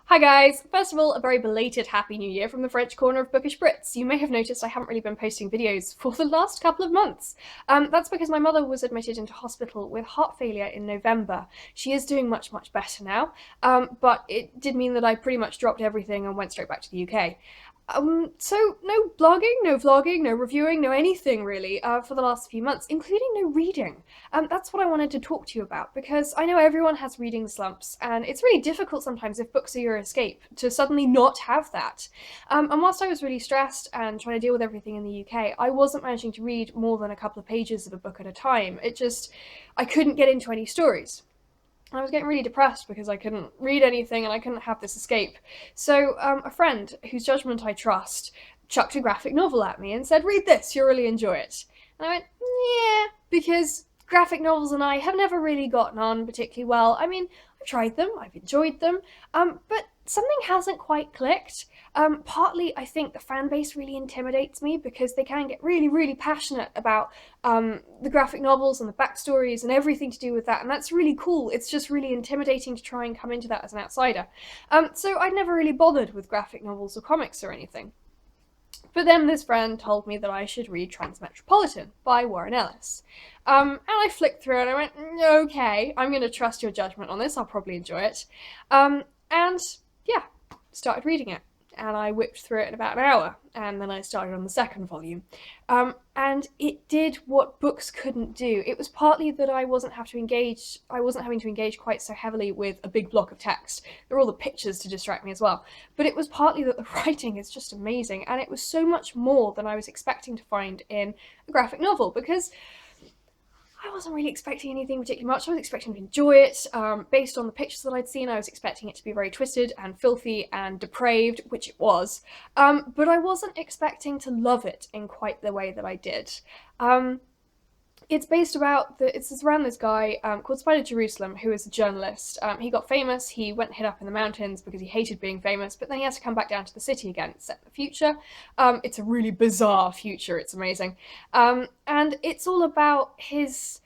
Hi guys! First of all, a very belated Happy New Year from the French corner of Bookish Brits. You may have noticed I haven't really been posting videos for the last couple of months. That's because my mother was admitted into hospital with heart failure in November. She is doing much better now, but it did mean that I pretty much dropped everything and went straight back to the UK. So no blogging, no vlogging, no reviewing, no anything really for the last few months, including no reading. That's what I wanted to talk to you about, because I know everyone has reading slumps, and it's really difficult sometimes if books are your escape to suddenly not have that. And whilst I was really stressed and trying to deal with everything in the UK, I wasn't managing to read more than a couple of pages of a book at a time. I couldn't get into any stories. I was getting really depressed because I couldn't read anything and I couldn't have this escape. So a friend whose judgment I trust chucked a graphic novel at me and said, "Read this, you'll really enjoy it." And I went, yeah, because graphic novels and I have never really gotten on particularly well. I mean, I've tried them, I've enjoyed them, but something hasn't quite clicked. Partly, I think the fan base really intimidates me because they can get really passionate about the graphic novels and the backstories and everything to do with that, and that's really cool. It's just really intimidating to try and come into that as an outsider. So I'd never really bothered with graphic novels or comics or anything. But then this friend told me that I should read Transmetropolitan by Warren Ellis. And I flicked through it and I went, okay, I'm going to trust your judgment on this, I'll probably enjoy it. And yeah, started reading it. And I whipped through it in about an hour, and then I started on the second volume. And it did what books couldn't do. It was partly that I wasn't having to engage quite so heavily with a big block of text. There were all the pictures to distract me as well. But it was partly that the writing is just amazing, and it was so much more than I was expecting to find in a graphic novel, because I wasn't really expecting anything particularly much. I was expecting to enjoy it. Based on the pictures that I'd seen, I was expecting it to be very twisted and filthy and depraved, which it was. But I wasn't expecting to love it in quite the way that I did. It's around this guy called Spider Jerusalem, who is a journalist. He got famous, he went and hid up in the mountains because he hated being famous, but then he has to come back down to the city again. It's set in the future. It's a really bizarre future, it's amazing. And it's all about his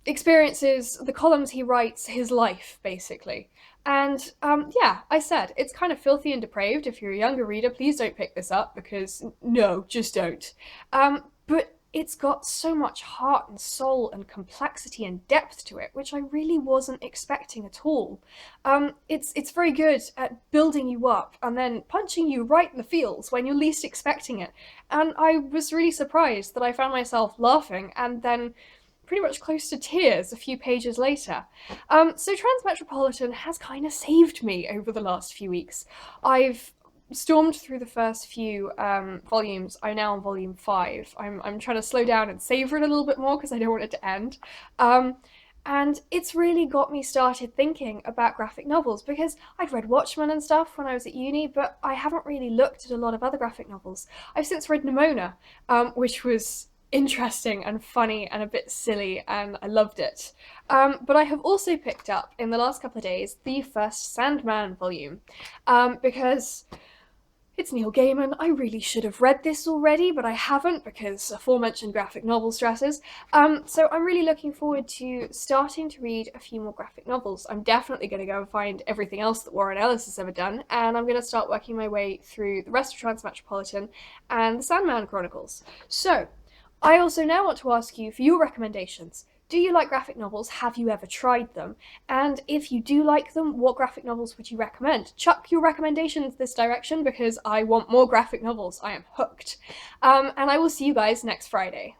experiences, the columns he writes, his life, basically. And yeah, I said, it's kind of filthy and depraved. If you're a younger reader, please don't pick this up, because no, just don't. But it's got so much heart and soul and complexity and depth to it, which I really wasn't expecting at all. It's very good at building you up and then punching you right in the feels when you're least expecting it. And I was really surprised that I found myself laughing and then pretty much close to tears a few pages later. So Transmetropolitan has kind of saved me over the last few weeks. I've stormed through the first few volumes. I'm now on volume 5. I'm trying to slow down and savor it a little bit more because I don't want it to end. And it's really got me started thinking about graphic novels, because I'd read Watchmen and stuff when I was at uni, but I haven't really looked at a lot of other graphic novels. I've since read Nimona, which was interesting and funny and a bit silly, and I loved it. But I have also picked up in the last couple of days the first Sandman volume, because it's Neil Gaiman. I really should have read this already, but I haven't because aforementioned graphic novel stresses. So I'm really looking forward to starting to read a few more graphic novels. I'm definitely going to go and find everything else that Warren Ellis has ever done, and I'm going to start working my way through the rest of Transmetropolitan and the Sandman Chronicles. So I also now want to ask you for your recommendations. Do you like graphic novels? Have you ever tried them? And if you do like them, what graphic novels would you recommend? Chuck your recommendations this direction, because I want more graphic novels. I am hooked. And I will see you guys next Friday.